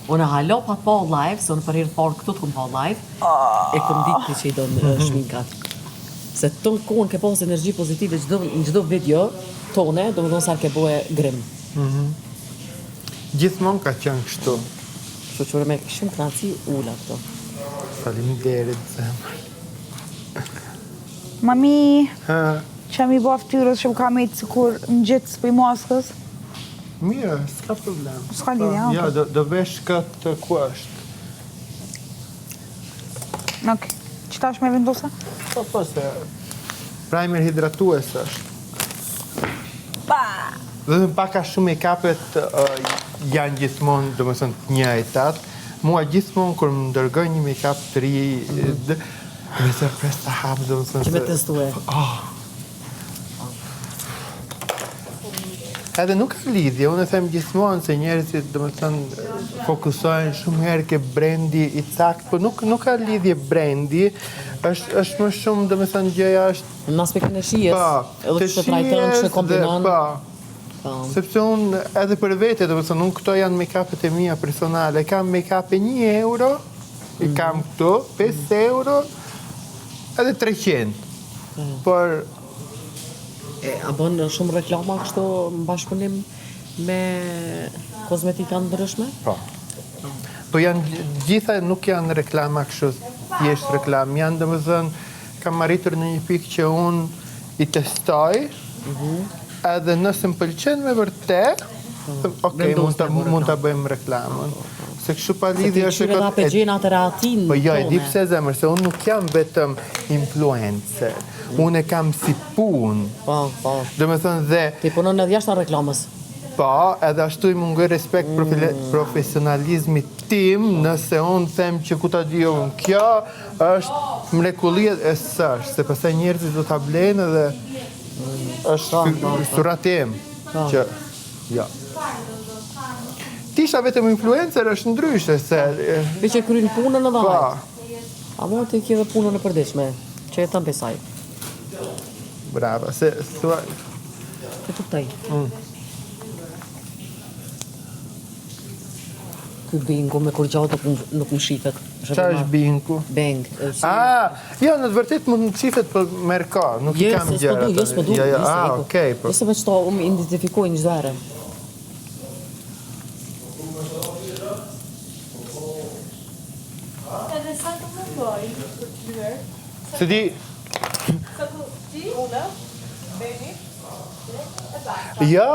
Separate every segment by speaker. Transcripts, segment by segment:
Speaker 1: Unë halo pa pa live, se unë për herë të parë këtu të kom pa live, e kom ditë që i do në shminkat. Se të në kohën ke pas energji pozitive në gjdo video tone, do më thonë sa ke boje grim.
Speaker 2: Gjithmonë ka qenë kështu.
Speaker 1: Shoqëre me shumë kënaqësi ula këto.
Speaker 2: Faleminderit zemër.
Speaker 3: Mami,
Speaker 2: Ha,
Speaker 3: që mi bo ftyrës që më ka mejtë sikur në gjithë s'pëj maskës?
Speaker 2: mirë, s'ka problem.
Speaker 3: S'ka lidhja,
Speaker 2: Ja, do vesh këtë ku është.
Speaker 3: Ok, që tash me vendosa?
Speaker 2: Po se primer hidratues është.
Speaker 3: Pa!
Speaker 2: Dhe paka shumë make-upet janë gjithmonë, do më thënë, të njëjtat. Mua gjithmonë kur më ndërgoj një make-up të ri, me se pres të hapë, do më thënë.
Speaker 1: Që me testue.
Speaker 2: Edhe nuk ka lidhje, unë e them gjithmonë se njerëzit, do më thënë, fokusohen shumë herë ke brendi i cakt, po nuk ka lidhje brendi, është më shumë, do më thënë, gjëja është
Speaker 1: Në aspektin e shijes, edhe
Speaker 2: të
Speaker 1: kështë trajton,
Speaker 2: shijes
Speaker 1: që kombinon.
Speaker 2: Po. Sepse unë edhe për vete, do të thënë, unë këto janë make-upet e mia personale, kam make-up e €1, i kam këtu, €5, edhe 300. Por
Speaker 1: A bën shumë reklama kështu në bashkëpunim me kozmetika ndryshme?
Speaker 2: Po janë gjitha nuk janë reklama kështu, thjesht reklam, janë domethënë kam arritur në një pikë që unë i testoj, edhe nëse më pëlqen me vërtet, okej, mund ta bëjmë reklamën. Se kështu pa lidhje
Speaker 1: është edhe APG-n atë ratin.
Speaker 2: Po jo, e di pse zemër, se unë nuk jam vetëm influencer. Unë e kam si punë.
Speaker 1: Po.
Speaker 2: Domethënë dhe
Speaker 1: Ti punon edhe jashtë reklamës.
Speaker 2: po, edhe ashtu i mungoj respekt profesionalizmit tim, nëse unë them që ku ta di unë, kjo është mrekullia e s'është, se pastaj njerëzit do ta blejnë edhe është suratim që jo. Ti isha vetëm influencer është ndryshe se
Speaker 1: Ti që kryen punën edhe
Speaker 2: po.
Speaker 1: hajt. A mund të ke edhe punën e përditshme, që e thon besaj.
Speaker 2: Brava, se thua
Speaker 1: Të kuptoj. Ky bingu me kur gjatë nuk më shifet.
Speaker 2: Qa është binku?
Speaker 1: Beng.
Speaker 2: Jo, në të vërtet mund të qifet për merka, nuk i kam gjera.
Speaker 1: Jo, s'po du.
Speaker 2: Okej, po.
Speaker 1: Nëse veç to më identifikoj një zare.
Speaker 4: Edhe sa të mundoj për të lyer?
Speaker 2: Se di,
Speaker 4: Sa të ti? Unë? Beni?
Speaker 2: ja,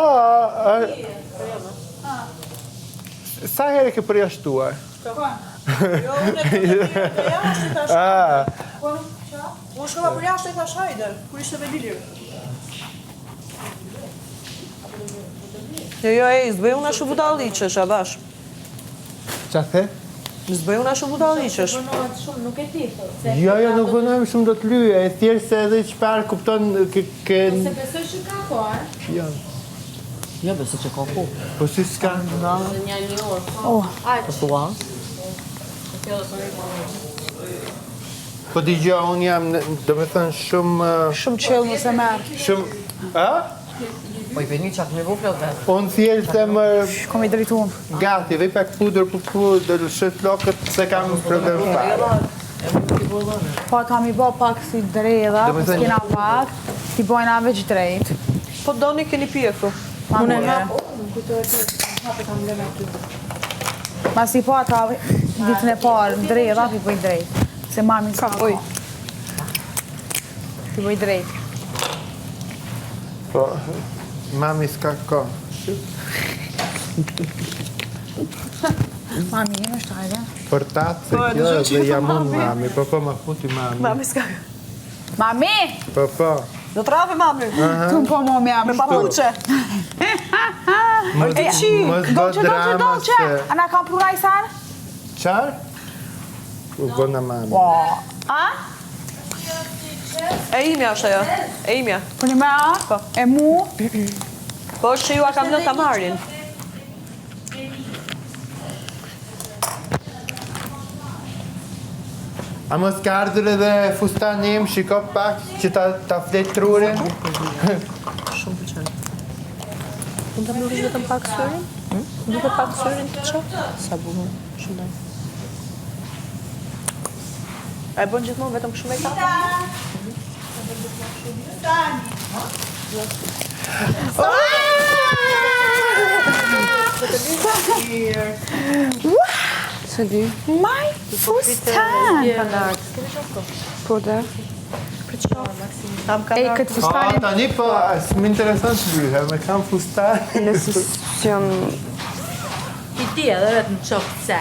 Speaker 2: sa herë ke përjashtuar?
Speaker 4: Jo, unë e jashtë i thash. Unë shkova për jashtë i thash hajde, kur ishte me Lilir. Jo, zbëj unë ashtu budalliqesh, a bash.
Speaker 2: Qa the?
Speaker 4: Zbëj unë ashtu budalliqesh.
Speaker 5: Punohet shumë, nuk e ti, se
Speaker 2: Jo, nuk punojmë shumë do të lyje, e thjesht se edhe çfarë kupton
Speaker 5: se besoj që ka po,
Speaker 2: Jo,
Speaker 1: Jo, besoj që ka po.
Speaker 2: po si s'ka
Speaker 5: Dhe një orë.
Speaker 1: Po thua?
Speaker 2: Po digjo, unë jam, do me thënë, shumë,
Speaker 3: Shumë qëllë nëse merë.
Speaker 2: shumë, a?
Speaker 1: Po i veni çak me vofla vetë.
Speaker 2: Unë thjesht e më
Speaker 3: Kom i drejtuar.
Speaker 2: gati, vej pak pudër për pudër, shët lokët se kam problem fare.
Speaker 3: Pa kam i bo pak si dredha,
Speaker 2: Do me thënë-
Speaker 3: s'kena pak, ti bojna veç drejt.
Speaker 4: Po doni keni pjeku.
Speaker 3: Unë e hap. Mas i po ata ditën e parë dredha, ti boj drejt. Se mami s'ka
Speaker 4: Oj.
Speaker 3: Ti boj drejt.
Speaker 2: Po, mami s'ka ko.
Speaker 3: Mami, jemi është hajde.
Speaker 2: Për tatë, se
Speaker 4: Po, e
Speaker 2: kjo
Speaker 4: dëgjoj që
Speaker 2: dhe
Speaker 4: i
Speaker 2: jam
Speaker 4: thon
Speaker 2: unë
Speaker 4: mami.
Speaker 2: mami, po ma futi mami.
Speaker 4: Mami s'ka.
Speaker 3: Mami!
Speaker 2: Po,
Speaker 4: Do të rafe mami.
Speaker 3: Tu po mami jam.
Speaker 4: Me papuqe.
Speaker 2: mos do
Speaker 3: Dolce,
Speaker 2: drama
Speaker 3: dolce.
Speaker 2: se...
Speaker 3: A na kam pruraj san?
Speaker 2: Qarë? U bëna mami.
Speaker 3: A?
Speaker 4: E imja është ajo. E imja.
Speaker 3: Po një me a?
Speaker 4: Po.
Speaker 3: E mu?
Speaker 4: Po është që ju a kam lënë kamarin.
Speaker 2: A mos ka ardhur edhe fustan im, shiko pak që ta flet trurin?
Speaker 4: Shumë pëlqen. Mund ta mbyllish vetëm pak syrin? Duke pak syrin të qoftë? Sa bukur, shumë lart. A e bën gjithmonë vetëm kështu me kafe?
Speaker 6: Se di.
Speaker 3: My fustan!
Speaker 6: Po dhe.
Speaker 4: Tam ka
Speaker 3: E, këtë fustanin...
Speaker 2: tani po, më interesant të lyhe, me kam fustan.
Speaker 6: Nëse jam
Speaker 5: Ti di edhe vetë në qoftë se.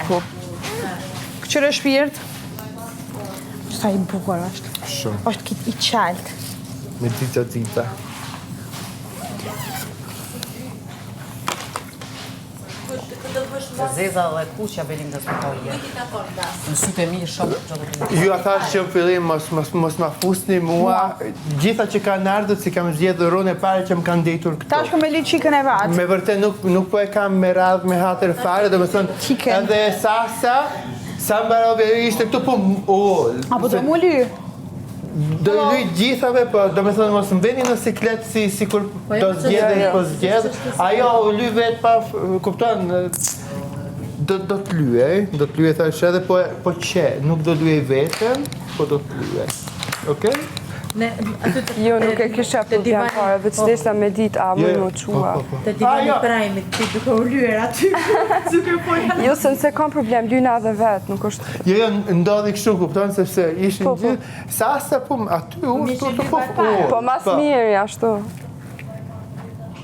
Speaker 3: Këqyre shpirt. Sa i bukur është.
Speaker 2: Shumë,
Speaker 3: është kit i qalt.
Speaker 2: me dita.
Speaker 1: Zeza dhe kuqja Belinda s'metoje. Në sytë e mi shumë gjatë.
Speaker 2: Ju a thash që në fillim mos ma fusni mua, gjitha që kanë ardhur si kam zgjedhur unë e parë që më kanë ditur këto.
Speaker 3: Tash me li qikën e vat.
Speaker 2: Me vërtet nuk po e kam me radhë me hatër fare, do me thënë,
Speaker 3: Chicken.
Speaker 2: edhe Sa mbarove ishte këtu po
Speaker 3: Apo do mu ly?
Speaker 2: do i lyj gjithave, po do me thënë mos më veni në siklet si kur do zgjedhe po zgjedhe. Ajo u lyj vetë pa, kupton, do të lyej, thash edhe po që, nuk do lyej vetën, po do të lyej. Okej?
Speaker 6: Jo, nuk e kisha problem fare, veç desa me ditë a më më qua.
Speaker 5: Të divani prajmit, ti duke u lyer aty. Duke folja.
Speaker 6: Jo, se nëse kam problem, lyna edhe vetë, nuk është...
Speaker 2: Jo, ndodhi kështu, kupton, sepse ishin
Speaker 6: Po.
Speaker 2: gjithë, sa po, aty u,
Speaker 6: Po mas mirë, ashtu.